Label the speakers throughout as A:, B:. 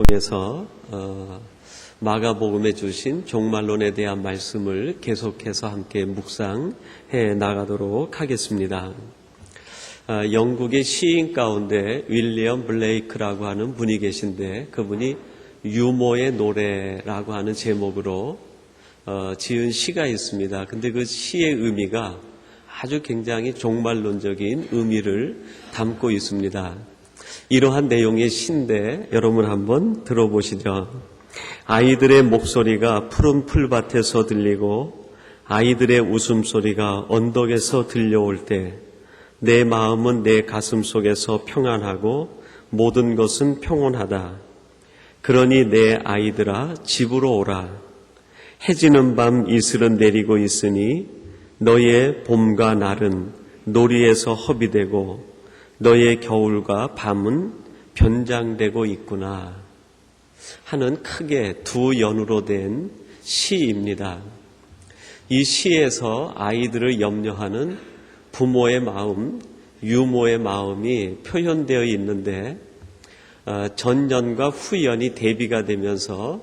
A: 통해서 마가복음에 주신 종말론에 대한 말씀을 계속해서 함께 묵상해 나가도록 하겠습니다. 영국의 시인 가운데 윌리엄 블레이크라고 하는 분이 계신데, 그분이 유모의 노래라고 하는 제목으로 지은 시가 있습니다. 근데 그 시의 의미가 아주 굉장히 종말론적인 의미를 담고 있습니다. 이러한 내용의 시인데 여러분 한번 들어보시죠. 아이들의 목소리가 푸른 풀밭에서 들리고 아이들의 웃음소리가 언덕에서 들려올 때 내 마음은 내 가슴 속에서 평안하고 모든 것은 평온하다. 그러니 내 아이들아 집으로 오라. 해지는 밤 이슬은 내리고 있으니 너의 봄과 날은 놀이에서 허비되고 너의 겨울과 밤은 변장되고 있구나 하는 크게 두 연으로 된 시입니다. 이 시에서 아이들을 염려하는 부모의 마음, 유모의 마음이 표현되어 있는데, 전연과 후연이 대비가 되면서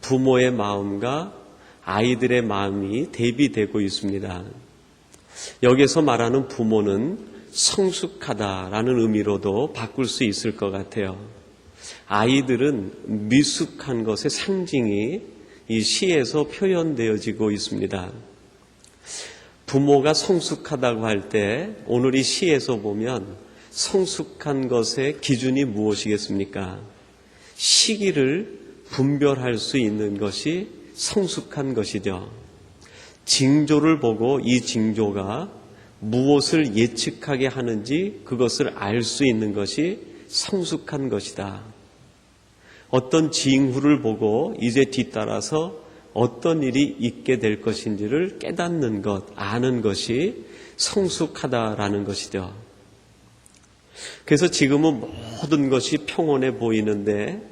A: 부모의 마음과 아이들의 마음이 대비되고 있습니다. 여기서 말하는 부모는 성숙하다라는 의미로도 바꿀 수 있을 것 같아요. 아이들은 미숙한 것의 상징이 이 시에서 표현되어지고 있습니다. 부모가 성숙하다고 할 때 오늘 이 시에서 보면 성숙한 것의 기준이 무엇이겠습니까? 시기를 분별할 수 있는 것이 성숙한 것이죠. 징조를 보고 이 징조가 무엇을 예측하게 하는지 그것을 알 수 있는 것이 성숙한 것이다. 어떤 징후를 보고 이제 뒤따라서 어떤 일이 있게 될 것인지를 깨닫는 것, 아는 것이 성숙하다라는 것이죠. 그래서 지금은 모든 것이 평온해 보이는데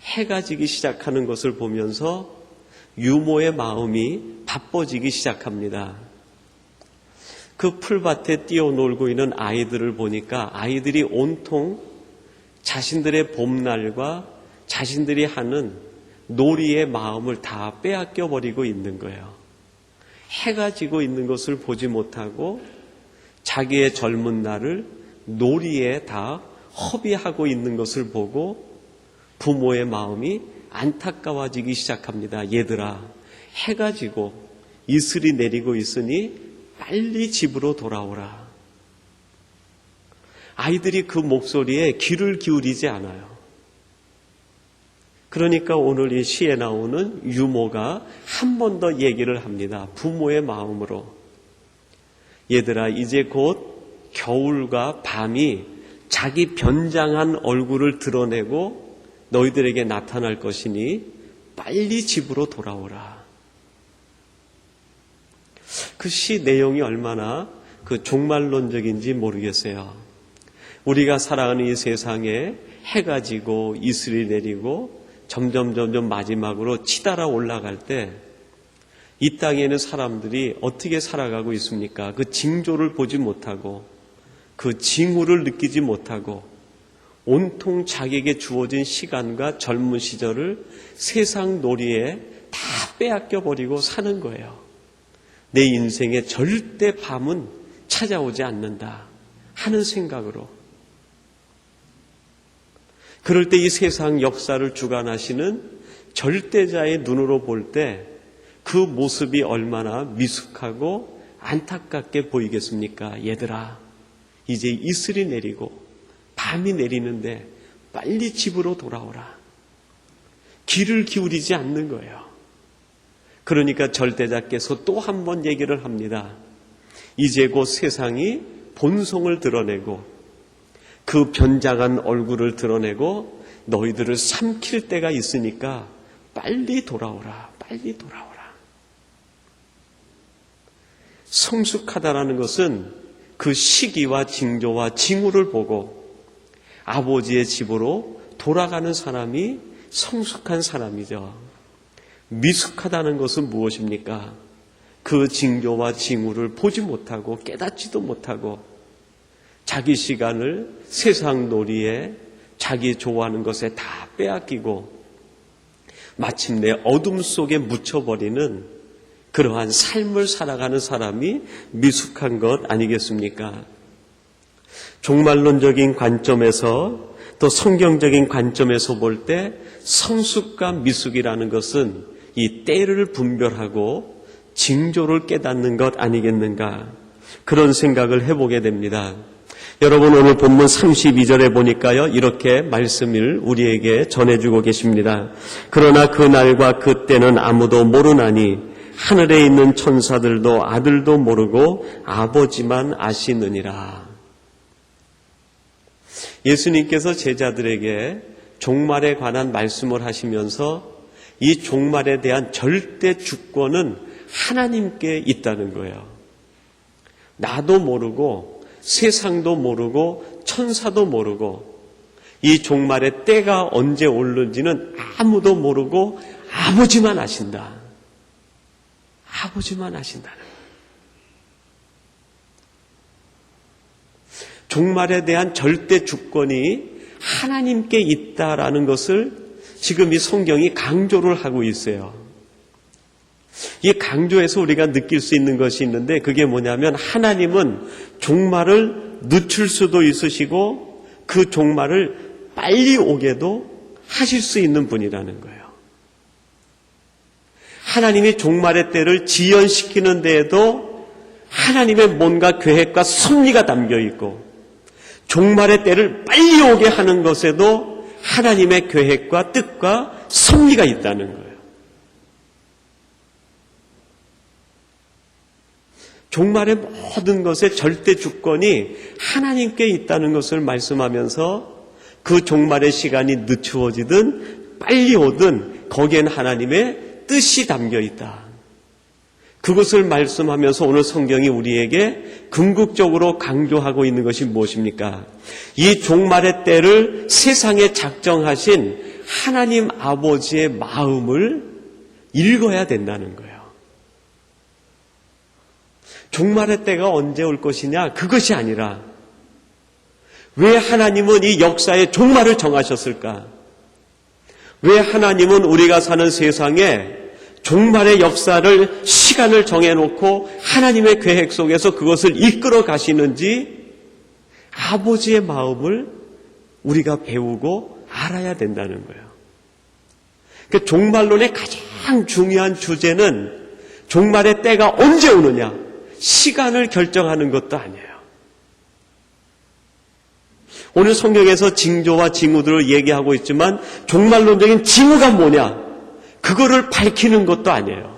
A: 해가 지기 시작하는 것을 보면서 유모의 마음이 바빠지기 시작합니다. 그 풀밭에 뛰어놀고 있는 아이들을 보니까 아이들이 온통 자신들의 봄날과 자신들이 하는 놀이의 마음을 다 빼앗겨 버리고 있는 거예요. 해가 지고 있는 것을 보지 못하고 자기의 젊은 날을 놀이에 다 허비하고 있는 것을 보고 부모의 마음이 안타까워지기 시작합니다. 얘들아, 해가 지고 이슬이 내리고 있으니 빨리 집으로 돌아오라. 아이들이 그 목소리에 귀를 기울이지 않아요. 그러니까 오늘 이 시에 나오는 유모가 한 번 더 얘기를 합니다. 부모의 마음으로. 얘들아, 이제 곧 겨울과 밤이 자기 변장한 얼굴을 드러내고 너희들에게 나타날 것이니 빨리 집으로 돌아오라. 그 시 내용이 얼마나 그 종말론적인지 모르겠어요. 우리가 살아가는 이 세상에 해가 지고 이슬이 내리고 점점 마지막으로 치달아 올라갈 때 이 땅에 있는 사람들이 어떻게 살아가고 있습니까? 그 징조를 보지 못하고 그 징후를 느끼지 못하고 온통 자기에게 주어진 시간과 젊은 시절을 세상 놀이에 다 빼앗겨 버리고 사는 거예요. 내 인생에 절대 밤은 찾아오지 않는다 하는 생각으로. 그럴 때 이 세상 역사를 주관하시는 절대자의 눈으로 볼 때 그 모습이 얼마나 미숙하고 안타깝게 보이겠습니까? 얘들아, 이제 이슬이 내리고 밤이 내리는데 빨리 집으로 돌아오라. 귀를 기울이지 않는 거예요. 그러니까 절대자께서 또 한 번 얘기를 합니다. 이제 곧 세상이 본성을 드러내고 그 변장한 얼굴을 드러내고 너희들을 삼킬 때가 있으니까 빨리 돌아오라. 빨리 돌아오라. 성숙하다라는 것은 그 시기와 징조와 징후를 보고 아버지의 집으로 돌아가는 사람이 성숙한 사람이죠. 미숙하다는 것은 무엇입니까? 그 징조와 징후를 보지 못하고 깨닫지도 못하고 자기 시간을 세상 놀이에 자기 좋아하는 것에 다 빼앗기고 마침내 어둠 속에 묻혀버리는 그러한 삶을 살아가는 사람이 미숙한 것 아니겠습니까? 종말론적인 관점에서 또 성경적인 관점에서 볼 때 성숙과 미숙이라는 것은 이 때를 분별하고 징조를 깨닫는 것 아니겠는가, 그런 생각을 해보게 됩니다. 여러분, 오늘 본문 32절에 보니까요, 이렇게 말씀을 우리에게 전해주고 계십니다. 그러나 그 날과 그 때는 아무도 모르나니 하늘에 있는 천사들도 아들도 모르고 아버지만 아시느니라. 예수님께서 제자들에게 종말에 관한 말씀을 하시면서 이 종말에 대한 절대 주권은 하나님께 있다는 거예요. 나도 모르고 세상도 모르고 천사도 모르고 이 종말의 때가 언제 오는지는 아무도 모르고 아버지만 아신다. 아버지만 아신다는 거예요. 종말에 대한 절대 주권이 하나님께 있다라는 것을 지금 이 성경이 강조를 하고 있어요. 이 강조에서 우리가 느낄 수 있는 것이 있는데, 그게 뭐냐면 하나님은 종말을 늦출 수도 있으시고 그 종말을 빨리 오게도 하실 수 있는 분이라는 거예요. 하나님이 종말의 때를 지연시키는 데에도 하나님의 뭔가 계획과 섭리가 담겨 있고, 종말의 때를 빨리 오게 하는 것에도 하나님의 계획과 뜻과 섭리가 있다는 거예요. 종말의 모든 것의 절대 주권이 하나님께 있다는 것을 말씀하면서 그 종말의 시간이 늦추어지든 빨리 오든 거기엔 하나님의 뜻이 담겨 있다. 그것을 말씀하면서 오늘 성경이 우리에게 궁극적으로 강조하고 있는 것이 무엇입니까? 이 종말의 때를 세상에 작정하신 하나님 아버지의 마음을 읽어야 된다는 거예요. 종말의 때가 언제 올 것이냐, 그것이 아니라 왜 하나님은 이 역사의 종말을 정하셨을까? 왜 하나님은 우리가 사는 세상에 종말의 역사를, 시간을 정해놓고 하나님의 계획 속에서 그것을 이끌어 가시는지 아버지의 마음을 우리가 배우고 알아야 된다는 거예요. 그 종말론의 가장 중요한 주제는 종말의 때가 언제 오느냐, 시간을 결정하는 것도 아니에요. 오늘 성경에서 징조와 징후들을 얘기하고 있지만 종말론적인 징후가 뭐냐, 그거를 밝히는 것도 아니에요.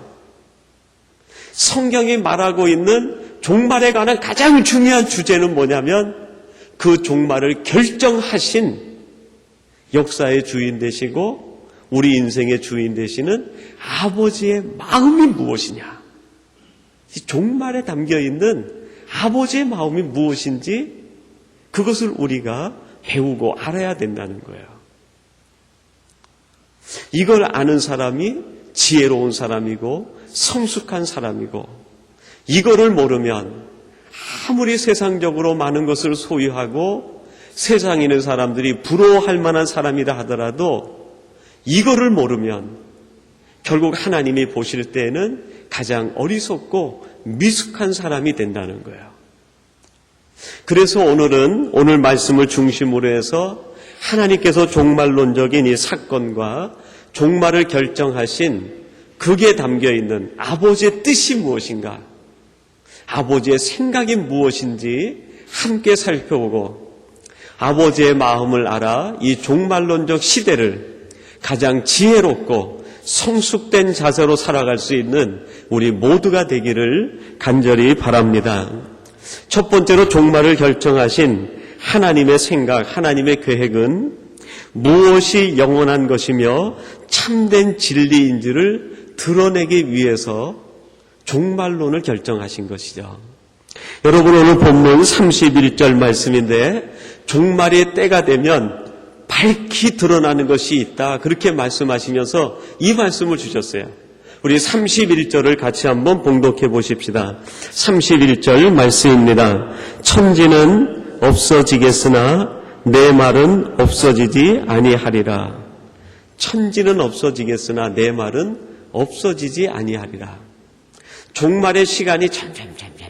A: 성경이 말하고 있는 종말에 관한 가장 중요한 주제는 뭐냐면 그 종말을 결정하신 역사의 주인 되시고 우리 인생의 주인 되시는 아버지의 마음이 무엇이냐, 이 종말에 담겨있는 아버지의 마음이 무엇인지 그것을 우리가 배우고 알아야 된다는 거예요. 이걸 아는 사람이 지혜로운 사람이고 성숙한 사람이고, 이거를 모르면 아무리 세상적으로 많은 것을 소유하고 세상에 있는 사람들이 부러워할 만한 사람이라 하더라도 이거를 모르면 결국 하나님이 보실 때에는 가장 어리석고 미숙한 사람이 된다는 거예요. 그래서 오늘은 오늘 말씀을 중심으로 해서 하나님께서 종말론적인 이 사건과 종말을 결정하신 그게 담겨있는 아버지의 뜻이 무엇인가, 아버지의 생각이 무엇인지 함께 살펴보고 아버지의 마음을 알아 이 종말론적 시대를 가장 지혜롭고 성숙된 자세로 살아갈 수 있는 우리 모두가 되기를 간절히 바랍니다. 첫 번째로 종말을 결정하신 하나님의 생각, 하나님의 계획은 무엇이 영원한 것이며 참된 진리인지를 드러내기 위해서 종말론을 결정하신 것이죠. 여러분, 오늘 본문 31절 말씀인데 종말의 때가 되면 밝히 드러나는 것이 있다, 그렇게 말씀하시면서 이 말씀을 주셨어요. 우리 31절을 같이 한번 봉독해 보십시다. 31절 말씀입니다. 천지는 없어지겠으나 내 말은 없어지지 아니하리라. 천지는 없어지겠으나 내 말은 없어지지 아니하리라. 종말의 시간이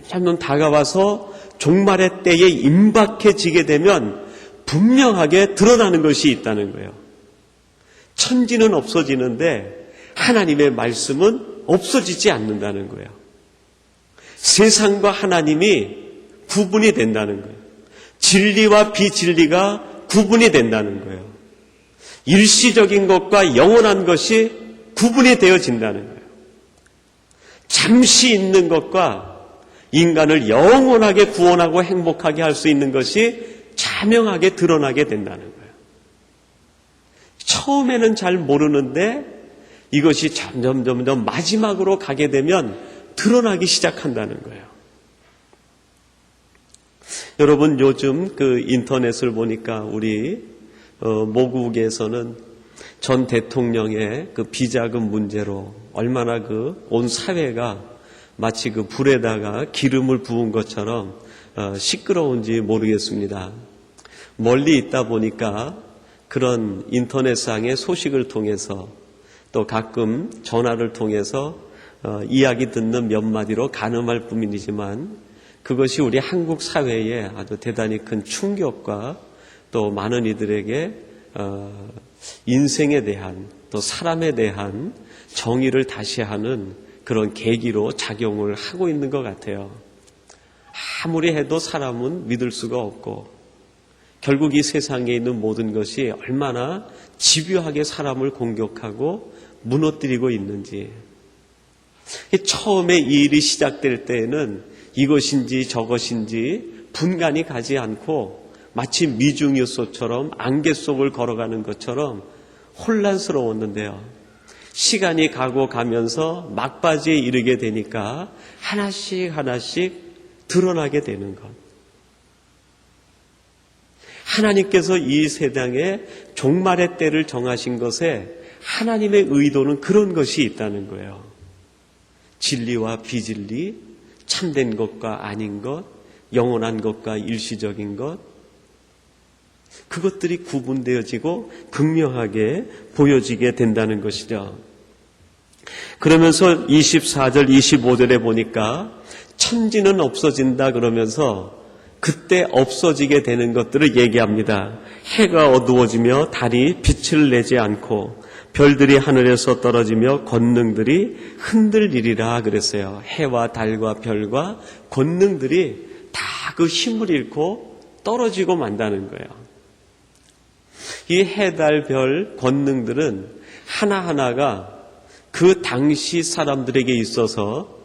A: 점점 다가와서 종말의 때에 임박해지게 되면 분명하게 드러나는 것이 있다는 거예요. 천지는 없어지는데 하나님의 말씀은 없어지지 않는다는 거예요. 세상과 하나님이 구분이 된다는 거예요. 진리와 비진리가 구분이 된다는 거예요. 일시적인 것과 영원한 것이 구분이 되어진다는 거예요. 잠시 있는 것과 인간을 영원하게 구원하고 행복하게 할 수 있는 것이 자명하게 드러나게 된다는 거예요. 처음에는 잘 모르는데 이것이 점점 마지막으로 가게 되면 드러나기 시작한다는 거예요. 여러분, 요즘 그 인터넷을 보니까 우리 모국에서는 전 대통령의 그 비자금 문제로 얼마나 그 온 사회가 마치 그 불에다가 기름을 부은 것처럼 시끄러운지 모르겠습니다. 멀리 있다 보니까 그런 인터넷상의 소식을 통해서 또 가끔 전화를 통해서 이야기 듣는 몇 마디로 가늠할 뿐이지만 그것이 우리 한국 사회에 아주 대단히 큰 충격과 또 많은 이들에게 인생에 대한 또 사람에 대한 정의를 다시 하는 그런 계기로 작용을 하고 있는 것 같아요. 아무리 해도 사람은 믿을 수가 없고 결국 이 세상에 있는 모든 것이 얼마나 집요하게 사람을 공격하고 무너뜨리고 있는지. 처음에 이 일이 시작될 때에는 이것인지 저것인지 분간이 가지 않고 마치 미중유소처럼 안개 속을 걸어가는 것처럼 혼란스러웠는데요. 시간이 가고 가면서 막바지에 이르게 되니까 하나씩 드러나게 되는 것. 하나님께서 이 세상에 종말의 때를 정하신 것에 하나님의 의도는 그런 것이 있다는 거예요. 진리와 비진리, 참된 것과 아닌 것, 영원한 것과 일시적인 것, 그것들이 구분되어지고 극명하게 보여지게 된다는 것이죠. 그러면서 24절, 25절에 보니까 천지는 없어진다 그러면서 그때 없어지게 되는 것들을 얘기합니다. 해가 어두워지며 달이 빛을 내지 않고 별들이 하늘에서 떨어지며 권능들이 흔들리리라 그랬어요. 해와 달과 별과 권능들이 다 그 힘을 잃고 떨어지고 만다는 거예요. 이 해, 달, 별, 권능들은 하나하나가 그 당시 사람들에게 있어서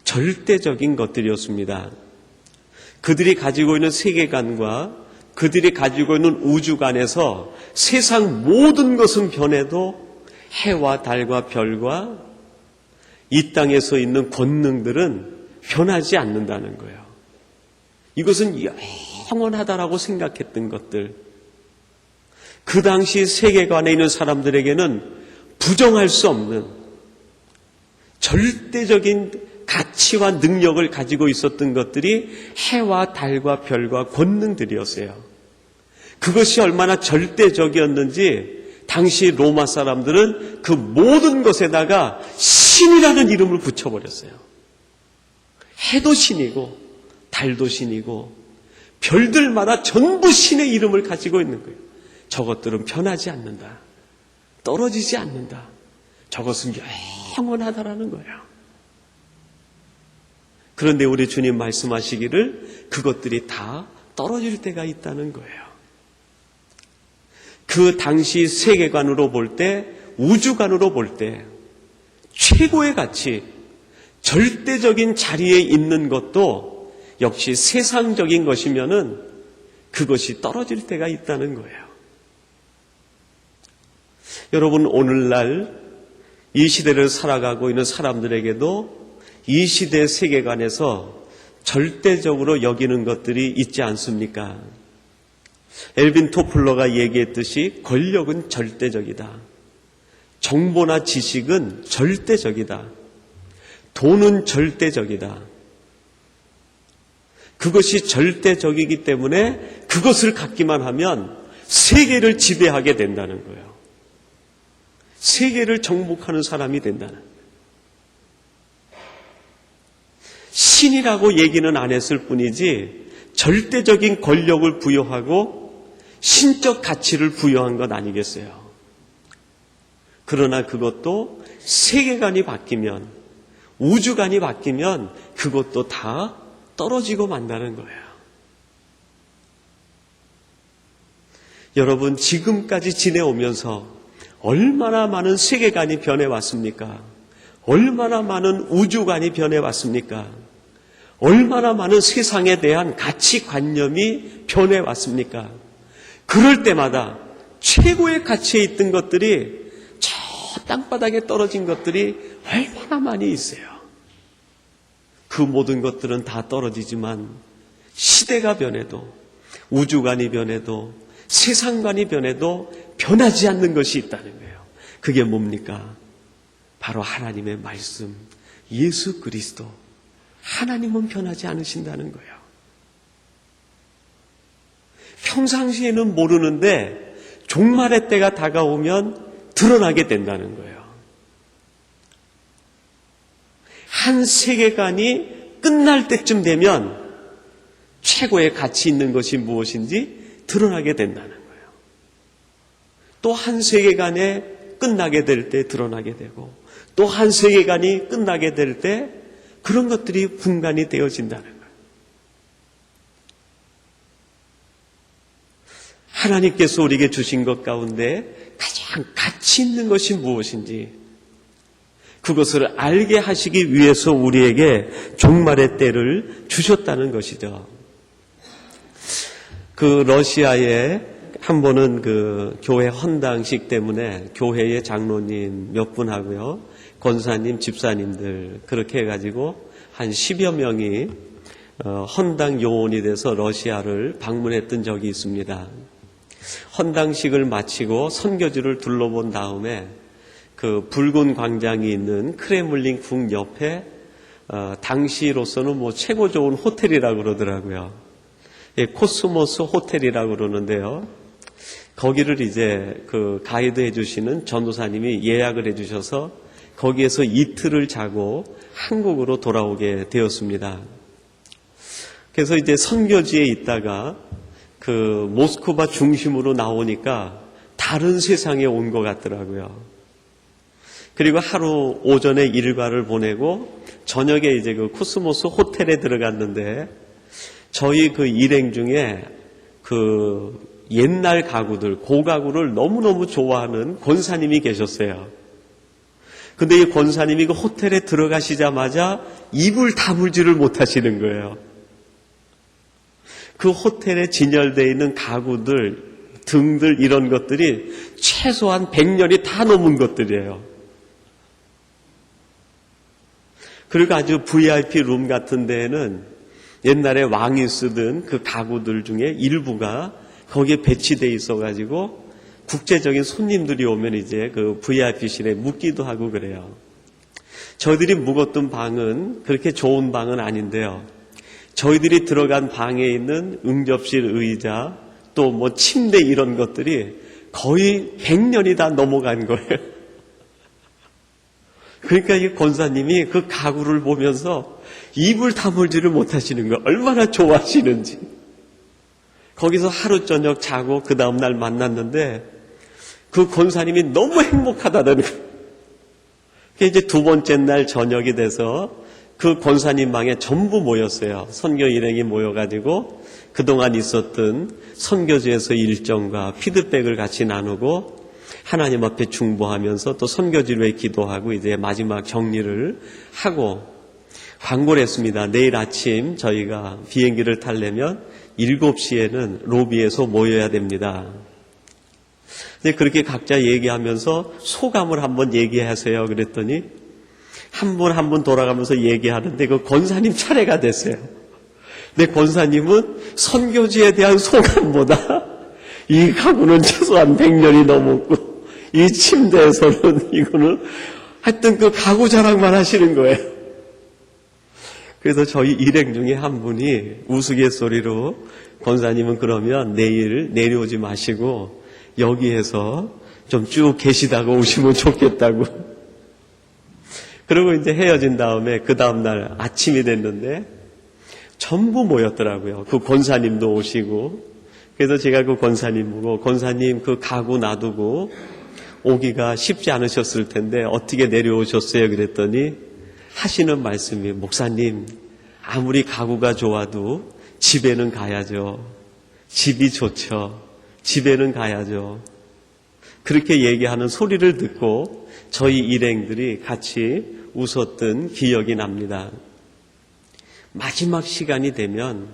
A: 절대적인 것들이었습니다. 그들이 가지고 있는 세계관과 그들이 가지고 있는 우주관에서 세상 모든 것은 변해도 해와 달과 별과 이 땅에서 있는 권능들은 변하지 않는다는 거예요. 이것은 영원하다라고 생각했던 것들, 그 당시 세계관에 있는 사람들에게는 부정할 수 없는 절대적인 가치와 능력을 가지고 있었던 것들이 해와 달과 별과 권능들이었어요. 그것이 얼마나 절대적이었는지 당시 로마 사람들은 그 모든 것에다가 신이라는 이름을 붙여버렸어요. 해도 신이고 달도 신이고 별들마다 전부 신의 이름을 가지고 있는 거예요. 저것들은 변하지 않는다. 떨어지지 않는다. 저것은 영원하다라는 거예요. 그런데 우리 주님 말씀하시기를 그것들이 다 떨어질 때가 있다는 거예요. 그 당시 세계관으로 볼 때, 우주관으로 볼 때 최고의 가치, 절대적인 자리에 있는 것도 역시 세상적인 것이면은 그것이 떨어질 때가 있다는 거예요. 여러분, 오늘날 이 시대를 살아가고 있는 사람들에게도 이 시대 세계관에서 절대적으로 여기는 것들이 있지 않습니까? 엘빈 토플러가 얘기했듯이 권력은 절대적이다. 정보나 지식은 절대적이다. 돈은 절대적이다. 그것이 절대적이기 때문에 그것을 갖기만 하면 세계를 지배하게 된다는 거예요. 세계를 정복하는 사람이 된다는 거예요. 신이라고 얘기는 안 했을 뿐이지 절대적인 권력을 부여하고 신적 가치를 부여한 것 아니겠어요. 그러나 그것도 세계관이 바뀌면, 우주관이 바뀌면 그것도 다 떨어지고 만다는 거예요. 여러분, 지금까지 지내오면서 얼마나 많은 세계관이 변해왔습니까? 얼마나 많은 우주관이 변해왔습니까? 얼마나 많은 세상에 대한 가치관념이 변해왔습니까? 그럴 때마다 최고의 가치에 있던 것들이 저 땅바닥에 떨어진 것들이 얼마나 많이 있어요. 그 모든 것들은 다 떨어지지만 시대가 변해도, 우주관이 변해도, 세상관이 변해도 변하지 않는 것이 있다는 거예요. 그게 뭡니까? 바로 하나님의 말씀, 예수 그리스도. 하나님은 변하지 않으신다는 거예요. 평상시에는 모르는데 종말의 때가 다가오면 드러나게 된다는 거예요. 한 세계관이 끝날 때쯤 되면 최고의 가치 있는 것이 무엇인지 드러나게 된다는 거예요. 또 한 세계관에 끝나게 될 때 드러나게 되고, 또 한 세계관이 끝나게 될 때 그런 것들이 분간이 되어진다는 거예요. 하나님께서 우리에게 주신 것 가운데 가장 가치 있는 것이 무엇인지 그것을 알게 하시기 위해서 우리에게 종말의 때를 주셨다는 것이죠. 그 러시아에 한 번은 그 교회 헌당식 때문에 교회의 장로님 몇 분 하고요, 권사님, 집사님들 그렇게 해가지고 한 10여 명이 헌당 요원이 돼서 러시아를 방문했던 적이 있습니다. 헌당식을 마치고 선교지를 둘러본 다음에 그 붉은 광장이 있는 크레물린 궁 옆에 당시로서는 뭐 최고 좋은 호텔이라고 그러더라고요. 코스모스 호텔이라고 그러는데요. 거기를 이제 그 가이드 해주시는 전도사님이 예약을 해주셔서 거기에서 이틀을 자고 한국으로 돌아오게 되었습니다. 그래서 이제 선교지에 있다가 그 모스크바 중심으로 나오니까 다른 세상에 온 것 같더라고요. 그리고 하루 오전에 일과를 보내고 저녁에 이제 그 코스모스 호텔에 들어갔는데 저희 그 일행 중에 그 옛날 가구들, 고가구를 너무너무 좋아하는 권사님이 계셨어요. 근데 이 권사님이 그 호텔에 들어가시자마자 입을 다물지를 못하시는 거예요. 그 호텔에 진열되어 있는 가구들, 등들 이런 것들이 최소한 100년이 다 넘은 것들이에요. 그리고 아주 VIP 룸 같은 데에는 옛날에 왕이 쓰던 그 가구들 중에 일부가 거기에 배치되어 있어가지고 국제적인 손님들이 오면 이제 그 VIP실에 묵기도 하고 그래요. 저희들이 묵었던 방은 그렇게 좋은 방은 아닌데요. 저희들이 들어간 방에 있는 응접실 의자, 또 뭐 침대 이런 것들이 거의 100년이 다 넘어간 거예요. 그러니까 이 권사님이 그 가구를 보면서 입을 다물지를 못하시는 거예요. 얼마나 좋아하시는지. 거기서 하루 저녁 자고 그 다음날 만났는데 그 권사님이 너무 행복하다는 거예요. 이제 두 번째 날 저녁이 돼서 그 권사님 방에 전부 모였어요. 선교 일행이 모여가지고 그동안 있었던 선교지에서 일정과 피드백을 같이 나누고 하나님 앞에 중보하면서 또 선교지를 위해 기도하고 이제 마지막 정리를 하고 광고를 했습니다. 내일 아침 저희가 비행기를 타려면 7시에는 로비에서 모여야 됩니다. 근데 그렇게 각자 얘기하면서 소감을 한번 얘기하세요. 그랬더니 한 분 돌아가면서 얘기하는데 그 권사님 차례가 됐어요. 근데 권사님은 선교지에 대한 소감보다 이 가구는 최소한 100년이 넘었고 이 침대에서는 이거는 하여튼 그 가구 자랑만 하시는 거예요. 그래서 저희 일행 중에 한 분이 우스갯소리로 권사님은 그러면 내일 내려오지 마시고 여기에서 좀 쭉 계시다가 오시면 좋겠다고. 그리고 이제 헤어진 다음에 그 다음날 아침이 됐는데 전부 모였더라고요. 그 권사님도 오시고. 그래서 제가 그 권사님 보고 권사님 그 가구 놔두고 오기가 쉽지 않으셨을 텐데 어떻게 내려오셨어요? 그랬더니 하시는 말씀이 목사님 아무리 가구가 좋아도 집에는 가야죠. 집이 좋죠. 집에는 가야죠. 그렇게 얘기하는 소리를 듣고 저희 일행들이 같이 웃었던 기억이 납니다. 마지막 시간이 되면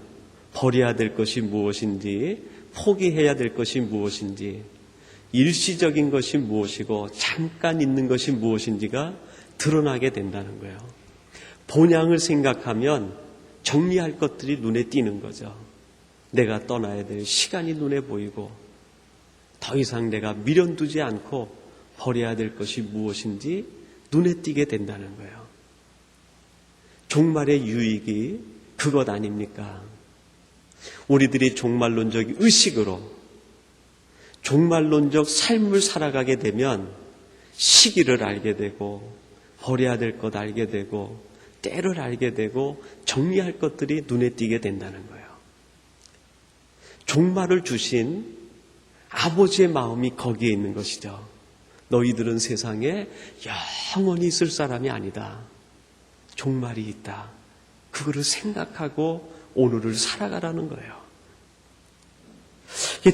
A: 버려야 될 것이 무엇인지, 포기해야 될 것이 무엇인지, 일시적인 것이 무엇이고 잠깐 있는 것이 무엇인지가 드러나게 된다는 거예요. 본향을 생각하면 정리할 것들이 눈에 띄는 거죠. 내가 떠나야 될 시간이 눈에 보이고 더 이상 내가 미련두지 않고 버려야 될 것이 무엇인지 눈에 띄게 된다는 거예요. 종말의 유익이 그것 아닙니까? 우리들이 종말론적 의식으로 종말론적 삶을 살아가게 되면 시기를 알게 되고 버려야 될 것 알게 되고 때를 알게 되고 정리할 것들이 눈에 띄게 된다는 거예요. 종말을 주신 아버지의 마음이 거기에 있는 것이죠. 너희들은 세상에 영원히 있을 사람이 아니다. 종말이 있다. 그거를 생각하고 오늘을 살아가라는 거예요.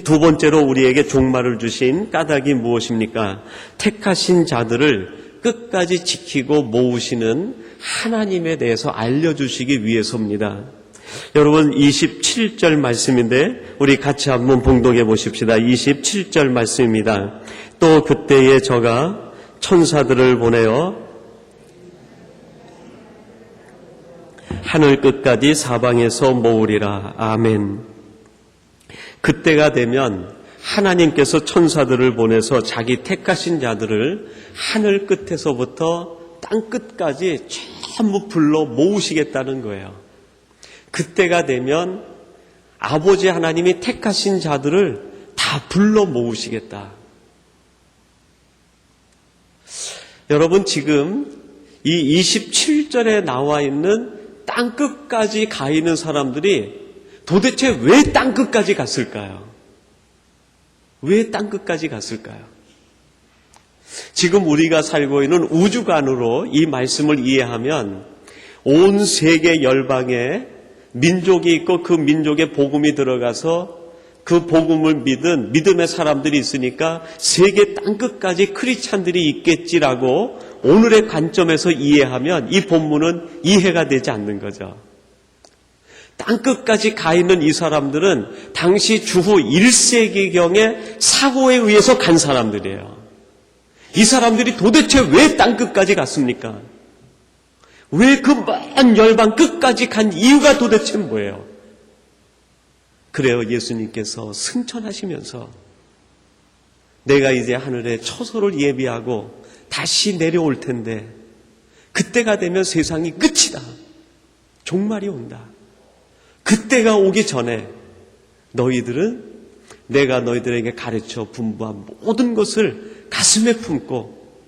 A: 두 번째로 우리에게 종말을 주신 까닭이 무엇입니까? 택하신 자들을 끝까지 지키고 모으시는 하나님에 대해서 알려주시기 위해서입니다. 여러분 27절 말씀인데 우리 같이 한번 봉독해 보십시다. 27절 말씀입니다. 또 그때에 저가 천사들을 보내어 하늘 끝까지 사방에서 모으리라. 아멘. 그때가 되면 하나님께서 천사들을 보내서 자기 택하신 자들을 하늘 끝에서부터 땅 끝까지 전부 불러 모으시겠다는 거예요. 그때가 되면 아버지 하나님이 택하신 자들을 다 불러 모으시겠다. 여러분 지금 이 27절에 나와 있는 땅 끝까지 가 있는 사람들이 도대체 왜 땅 끝까지 갔을까요? 왜 땅 끝까지 갔을까요? 지금 우리가 살고 있는 우주관으로 이 말씀을 이해하면 온 세계 열방에 민족이 있고 그 민족에 복음이 들어가서 그 복음을 믿은 믿음의 사람들이 있으니까 세계 땅끝까지 크리스찬들이 있겠지라고 오늘의 관점에서 이해하면 이 본문은 이해가 되지 않는 거죠. 땅끝까지 가 있는 이 사람들은 당시 주후 1세기경의 사고에 의해서 간 사람들이에요. 이 사람들이 도대체 왜 땅끝까지 갔습니까? 왜 그 먼 열방 끝까지 간 이유가 도대체 뭐예요? 그래요, 예수님께서 승천하시면서 내가 이제 하늘에 처소를 예비하고 다시 내려올 텐데 그때가 되면 세상이 끝이다. 종말이 온다. 그때가 오기 전에 너희들은 내가 너희들에게 가르쳐 분부한 모든 것을 가슴에 품고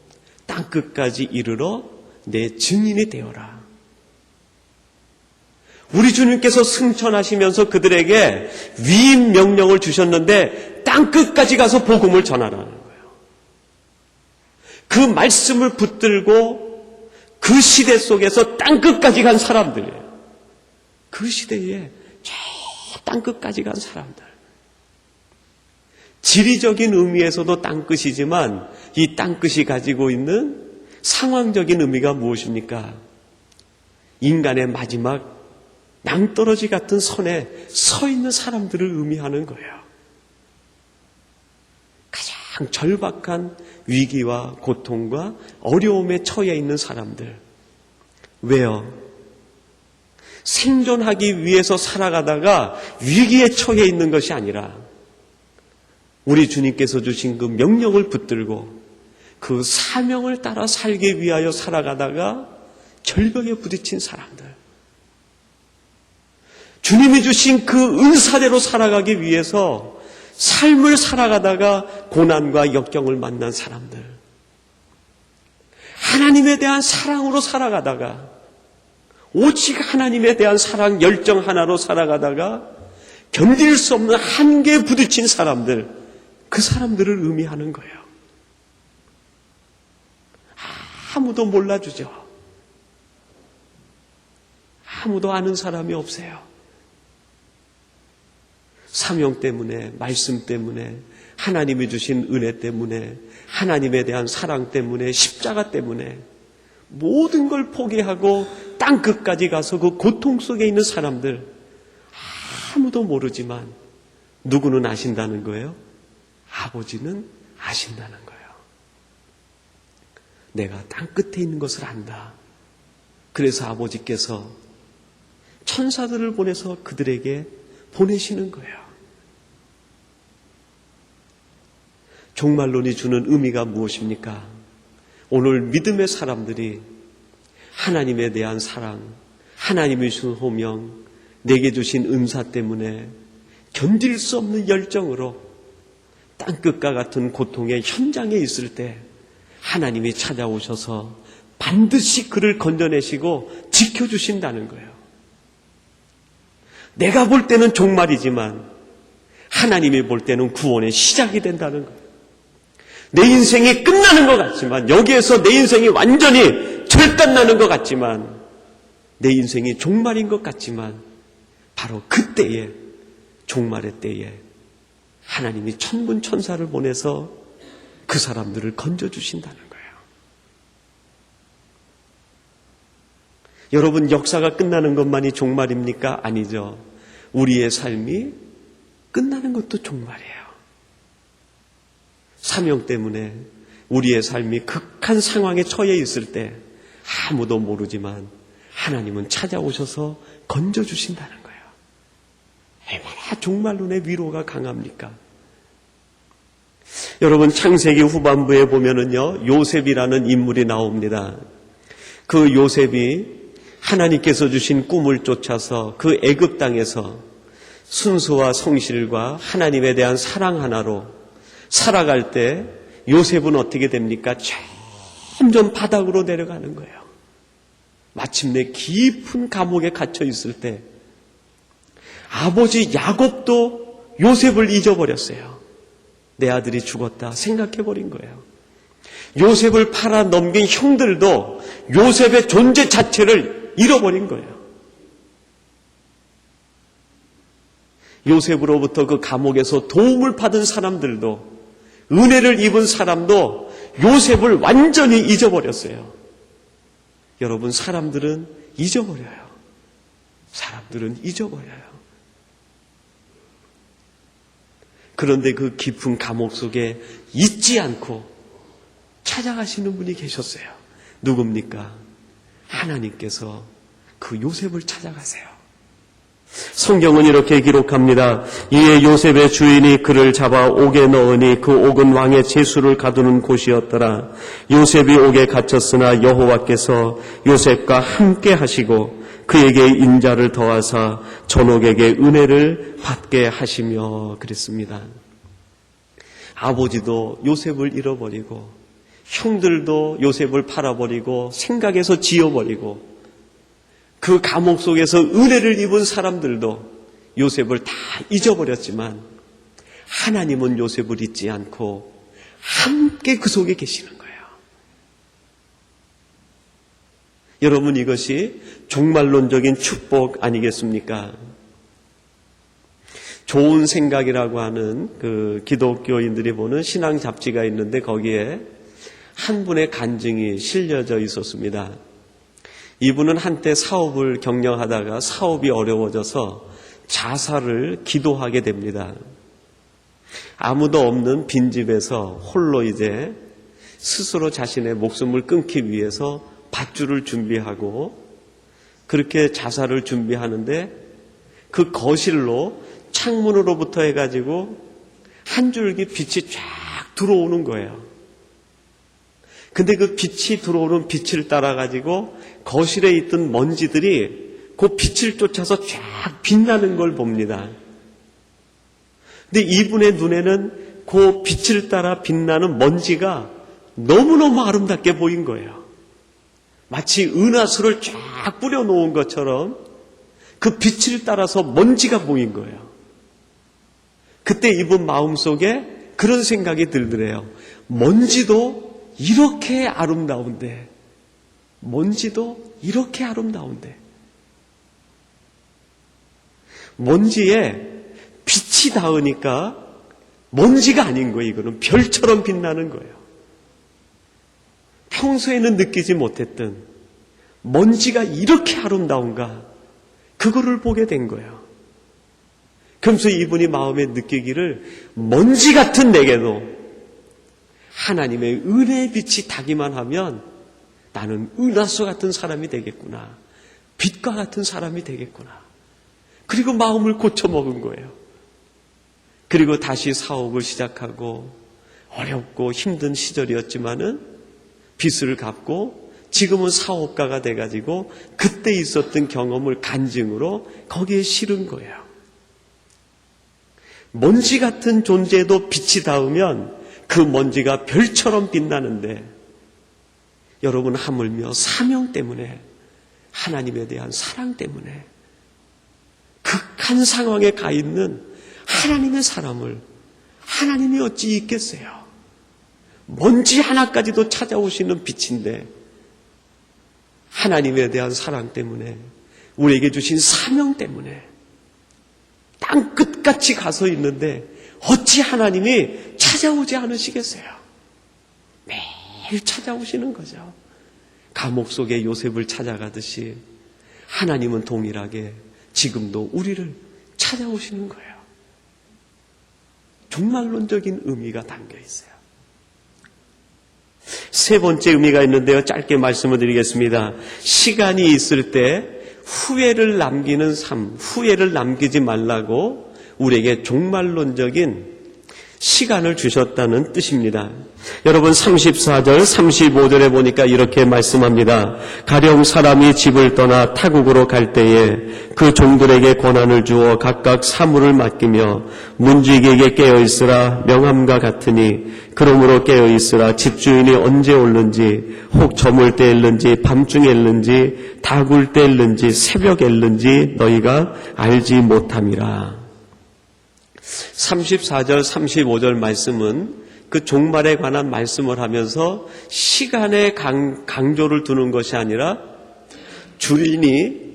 A: 땅끝까지 이르러 내 증인이 되어라. 우리 주님께서 승천하시면서 그들에게 위임 명령을 주셨는데 땅끝까지 가서 복음을 전하라는 거예요. 그 말씀을 붙들고 그 시대 속에서 땅끝까지 간 사람들이에요. 그 시대에 저 땅끝까지 간 사람들. 지리적인 의미에서도 땅끝이지만 이 땅끝이 가지고 있는 상황적인 의미가 무엇입니까? 인간의 마지막 낭떠러지 같은 선에 서 있는 사람들을 의미하는 거예요. 가장 절박한 위기와 고통과 어려움에 처해 있는 사람들. 왜요? 생존하기 위해서 살아가다가 위기에 처해 있는 것이 아니라 우리 주님께서 주신 그 명령을 붙들고 그 사명을 따라 살기 위하여 살아가다가 절벽에 부딪힌 사람들. 주님이 주신 그 은사대로 살아가기 위해서 삶을 살아가다가 고난과 역경을 만난 사람들, 하나님에 대한 사랑으로 살아가다가 오직 하나님에 대한 사랑 열정 하나로 살아가다가 견딜 수 없는 한계에 부딪힌 사람들, 그 사람들을 의미하는 거예요. 아무도 몰라주죠. 아무도 아는 사람이 없어요. 사명 때문에, 말씀 때문에, 하나님이 주신 은혜 때문에, 하나님에 대한 사랑 때문에, 십자가 때문에 모든 걸 포기하고 땅 끝까지 가서 그 고통 속에 있는 사람들, 아무도 모르지만 누구는 아신다는 거예요? 아버지는 아신다는 거예요. 내가 땅 끝에 있는 것을 안다. 그래서 아버지께서 천사들을 보내서 그들에게 보내시는 거예요. 종말론이 주는 의미가 무엇입니까? 오늘 믿음의 사람들이 하나님에 대한 사랑, 하나님이 주신 호명, 내게 주신 은사 때문에 견딜 수 없는 열정으로 땅끝과 같은 고통의 현장에 있을 때 하나님이 찾아오셔서 반드시 그를 건져내시고 지켜주신다는 거예요. 내가 볼 때는 종말이지만 하나님이 볼 때는 구원의 시작이 된다는 거예요. 내 인생이 끝나는 것 같지만, 여기에서 내 인생이 완전히 절단나는 것 같지만, 내 인생이 종말인 것 같지만, 바로 그때에, 종말의 때에 하나님이 천군 천사를 보내서 그 사람들을 건져주신다는 거예요. 여러분, 역사가 끝나는 것만이 종말입니까? 아니죠. 우리의 삶이 끝나는 것도 종말이에요. 사명 때문에 우리의 삶이 극한 상황에 처해 있을 때 아무도 모르지만 하나님은 찾아오셔서 건져주신다는 거예요. 얼마나 종말론의 위로가 강합니까? 여러분, 창세기 후반부에 보면은요, 요셉이라는 인물이 나옵니다. 그 요셉이 하나님께서 주신 꿈을 쫓아서 그 애굽 땅에서 순수와 성실과 하나님에 대한 사랑 하나로 살아갈 때 요셉은 어떻게 됩니까? 점점 바닥으로 내려가는 거예요. 마침내 깊은 감옥에 갇혀 있을 때 아버지 야곱도 요셉을 잊어버렸어요. 내 아들이 죽었다 생각해버린 거예요. 요셉을 팔아 넘긴 형들도 요셉의 존재 자체를 잃어버린 거예요. 요셉으로부터 그 감옥에서 도움을 받은 사람들도, 은혜를 입은 사람도 요셉을 완전히 잊어버렸어요. 여러분, 사람들은 잊어버려요. 사람들은 잊어버려요. 그런데 그 깊은 감옥 속에 잊지 않고 찾아가시는 분이 계셨어요. 누굽니까? 하나님께서 그 요셉을 찾아가세요. 성경은 이렇게 기록합니다. 이에 요셉의 주인이 그를 잡아 옥에 넣으니 그 옥은 왕의 제수를 가두는 곳이었더라. 요셉이 옥에 갇혔으나 여호와께서 요셉과 함께 하시고 그에게 인자를 더하사 전옥에게 은혜를 받게 하시며 그랬습니다. 아버지도 요셉을 잃어버리고 형들도 요셉을 팔아버리고 생각에서 지어버리고 그 감옥 속에서 은혜를 입은 사람들도 요셉을 다 잊어버렸지만 하나님은 요셉을 잊지 않고 함께 그 속에 계시는 거예요. 여러분, 이것이 종말론적인 축복 아니겠습니까? 좋은 생각이라고 하는 그 기독교인들이 보는 신앙 잡지가 있는데 거기에 한 분의 간증이 실려져 있었습니다. 이분은 한때 사업을 경영하다가 사업이 어려워져서 자살을 기도하게 됩니다. 아무도 없는 빈집에서 홀로 이제 스스로 자신의 목숨을 끊기 위해서 밧줄을 준비하고 그렇게 자살을 준비하는데 그 거실로 창문으로부터 해가지고 한 줄기 빛이 쫙 들어오는 거예요. 근데 그 빛이 들어오는 빛을 따라가지고 거실에 있던 먼지들이 그 빛을 쫓아서 쫙 빛나는 걸 봅니다. 근데 이분의 눈에는 그 빛을 따라 빛나는 먼지가 너무너무 아름답게 보인 거예요. 마치 은하수를 쫙 뿌려놓은 것처럼 그 빛을 따라서 먼지가 보인 거예요. 그때 이분 마음속에 그런 생각이 들더래요. 먼지도 이렇게 아름다운데, 먼지도 이렇게 아름다운데. 먼지에 빛이 닿으니까 먼지가 아닌 거예요. 이거는 별처럼 빛나는 거예요. 평소에는 느끼지 못했던 먼지가 이렇게 아름다운가, 그거를 보게 된 거예요. 그러면서 이분이 마음에 느끼기를 먼지 같은 내게도 하나님의 은혜의 빛이 닿기만 하면 나는 은하수 같은 사람이 되겠구나, 빛과 같은 사람이 되겠구나. 그리고 마음을 고쳐먹은 거예요. 그리고 다시 사업을 시작하고 어렵고 힘든 시절이었지만은 빚을 갚고 지금은 사업가가 돼가지고 그때 있었던 경험을 간증으로 거기에 실은 거예요. 먼지 같은 존재도 빛이 닿으면 그 먼지가 별처럼 빛나는데, 여러분 하물며 사명 때문에, 하나님에 대한 사랑 때문에 극한 상황에 가 있는 하나님의 사람을 하나님이 어찌 잊겠어요? 먼지 하나까지도 찾아오시는 빛인데, 하나님에 대한 사랑 때문에, 우리에게 주신 사명 때문에 땅 끝까지 가서 있는데 어찌 하나님이 찾아오지 않으시겠어요? 매일 찾아오시는 거죠. 감옥 속에 요셉을 찾아가듯이 하나님은 동일하게 지금도 우리를 찾아오시는 거예요. 종말론적인 의미가 담겨 있어요. 세 번째 의미가 있는데요. 짧게 말씀을 드리겠습니다. 시간이 있을 때 후회를 남기는 삶, 후회를 남기지 말라고 우리에게 종말론적인 시간을 주셨다는 뜻입니다. 여러분 34절, 35절에 보니까 이렇게 말씀합니다. 가령 사람이 집을 떠나 타국으로 갈 때에 그 종들에게 권한을 주어 각각 사물을 맡기며 문지기에게 깨어있으라 명함과 같으니 그러므로 깨어있으라 집주인이 언제 올는지 혹 저물 때일는지 밤중에 일는지 다굴 때일는지 새벽에 일는지 너희가 알지 못함이라. 34절, 35절 말씀은 그 종말에 관한 말씀을 하면서 시간에 강조를 두는 것이 아니라 주인이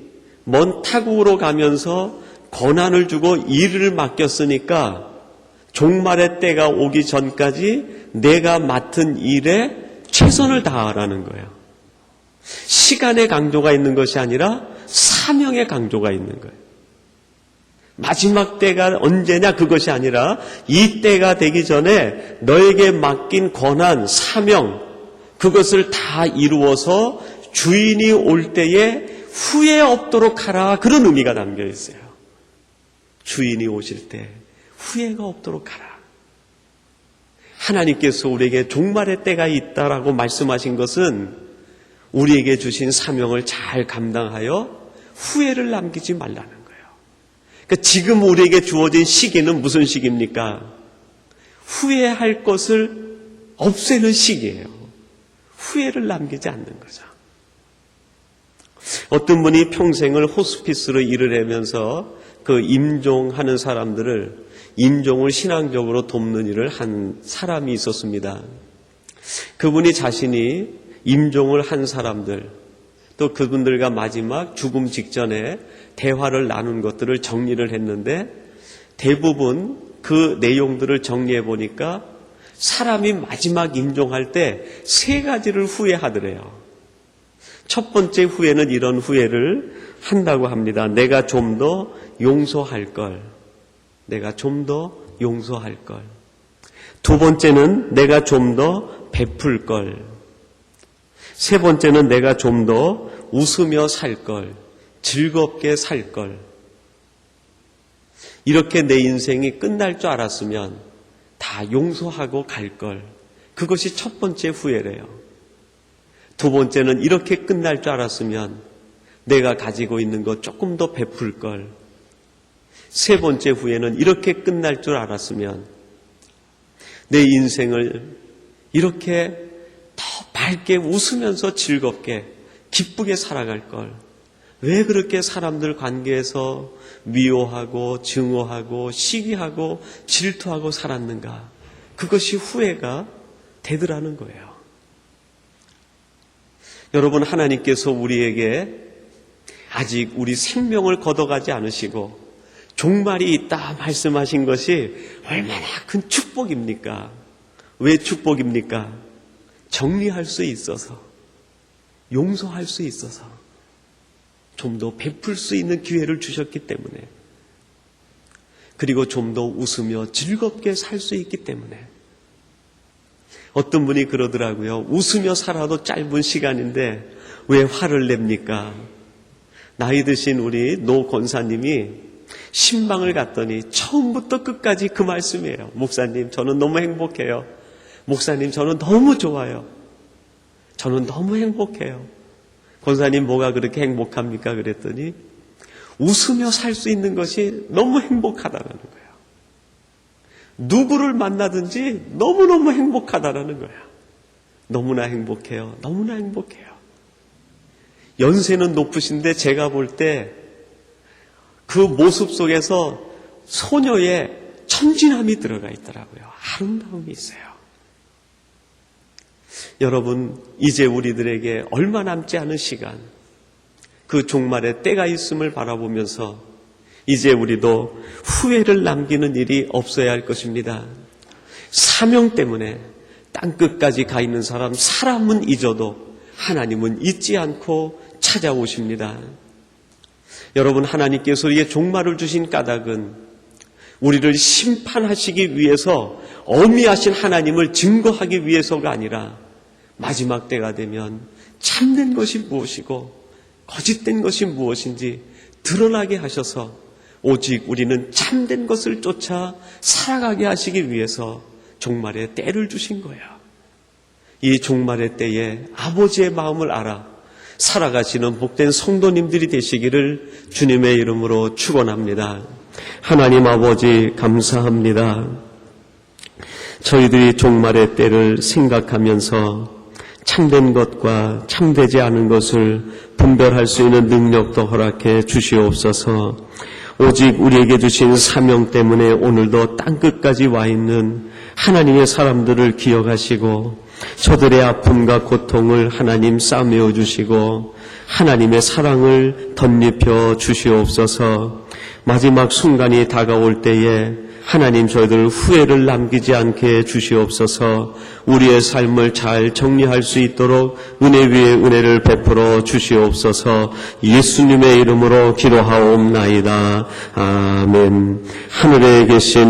A: 먼 타국으로 가면서 권한을 주고 일을 맡겼으니까 종말의 때가 오기 전까지 내가 맡은 일에 최선을 다하라는 거예요. 시간의 강조가 있는 것이 아니라 사명의 강조가 있는 거예요. 마지막 때가 언제냐 그것이 아니라 이 때가 되기 전에 너에게 맡긴 권한, 사명, 그것을 다 이루어서 주인이 올 때에 후회 없도록 하라, 그런 의미가 담겨 있어요. 주인이 오실 때 후회가 없도록 하라. 하나님께서 우리에게 종말의 때가 있다라고 말씀하신 것은 우리에게 주신 사명을 잘 감당하여 후회를 남기지 말라는 거예요. 그러니까 지금 우리에게 주어진 시기는 무슨 시기입니까? 후회할 것을 없애는 시기예요. 후회를 남기지 않는 거죠. 어떤 분이 평생을 호스피스로 일을 하면서 그 임종하는 사람들을, 임종을 신앙적으로 돕는 일을 한 사람이 있었습니다. 그분이 자신이 임종을 한 사람들, 또 그분들과 마지막 죽음 직전에 대화를 나눈 것들을 정리를 했는데, 대부분 그 내용들을 정리해 보니까 사람이 마지막 임종할 때 세 가지를 후회하더래요. 첫 번째 후회는 이런 후회를 한다고 합니다. 내가 좀 더 용서할 걸. 내가 좀 더 용서할 걸. 두 번째는 내가 좀 더 베풀 걸. 세 번째는 내가 좀 더 웃으며 살 걸. 즐겁게 살 걸. 이렇게 내 인생이 끝날 줄 알았으면 다 용서하고 갈 걸. 그것이 첫 번째 후회래요. 두 번째는 이렇게 끝날 줄 알았으면 내가 가지고 있는 것 조금 더 베풀 걸. 세 번째 후회는 이렇게 끝날 줄 알았으면 내 인생을 이렇게 더 밝게 웃으면서 즐겁게 기쁘게 살아갈 걸. 왜 그렇게 사람들 관계에서 미워하고 증오하고 시기하고 질투하고 살았는가? 그것이 후회가 되더라는 거예요. 여러분, 하나님께서 우리에게 아직 우리 생명을 걷어가지 않으시고 종말이 있다 말씀하신 것이 얼마나 큰 축복입니까? 왜 축복입니까? 정리할 수 있어서, 용서할 수 있어서, 좀 더 베풀 수 있는 기회를 주셨기 때문에, 그리고 좀 더 웃으며 즐겁게 살 수 있기 때문에. 어떤 분이 그러더라고요. 웃으며 살아도 짧은 시간인데 왜 화를 냅니까? 나이 드신 우리 노 권사님이 신방을 갔더니 처음부터 끝까지 그 말씀이에요. 목사님, 저는 너무 행복해요. 목사님, 저는 너무 좋아요. 저는 너무 행복해요. 권사님, 뭐가 그렇게 행복합니까? 그랬더니 웃으며 살 수 있는 것이 너무 행복하다는 거예요. 누구를 만나든지 너무너무 행복하다는 거예요. 너무나 행복해요. 너무나 행복해요. 연세는 높으신데 제가 볼 때 그 모습 속에서 소녀의 천진함이 들어가 있더라고요. 아름다움이 있어요. 여러분, 이제 우리들에게 얼마 남지 않은 시간, 그 종말의 때가 있음을 바라보면서 이제 우리도 후회를 남기는 일이 없어야 할 것입니다. 사명 때문에 땅끝까지 가 있는 사람은 잊어도 하나님은 잊지 않고 찾아오십니다. 여러분, 하나님께서 우리에게 종말을 주신 까닭은 우리를 심판하시기 위해서 어미하신 하나님을 증거하기 위해서가 아니라 마지막 때가 되면 참된 것이 무엇이고 거짓된 것이 무엇인지 드러나게 하셔서 오직 우리는 참된 것을 쫓아 살아가게 하시기 위해서 종말의 때를 주신 거예요. 이 종말의 때에 아버지의 마음을 알아 살아가시는 복된 성도님들이 되시기를 주님의 이름으로 축원합니다. 하나님 아버지, 감사합니다. 저희들이 종말의 때를 생각하면서 참된 것과 참되지 않은 것을 분별할 수 있는 능력도 허락해 주시옵소서. 오직 우리에게 주신 사명 때문에 오늘도 땅끝까지 와 있는 하나님의 사람들을 기억하시고 저들의 아픔과 고통을 하나님 싸매어 주시고 하나님의 사랑을 덧입혀 주시옵소서. 마지막 순간이 다가올 때에 하나님 저희들 후회를 남기지 않게 주시옵소서. 우리의 삶을 잘 정리할 수 있도록 은혜 위에 은혜를 베풀어 주시옵소서. 예수님의 이름으로 기도하옵나이다. 아멘. 하늘에 계신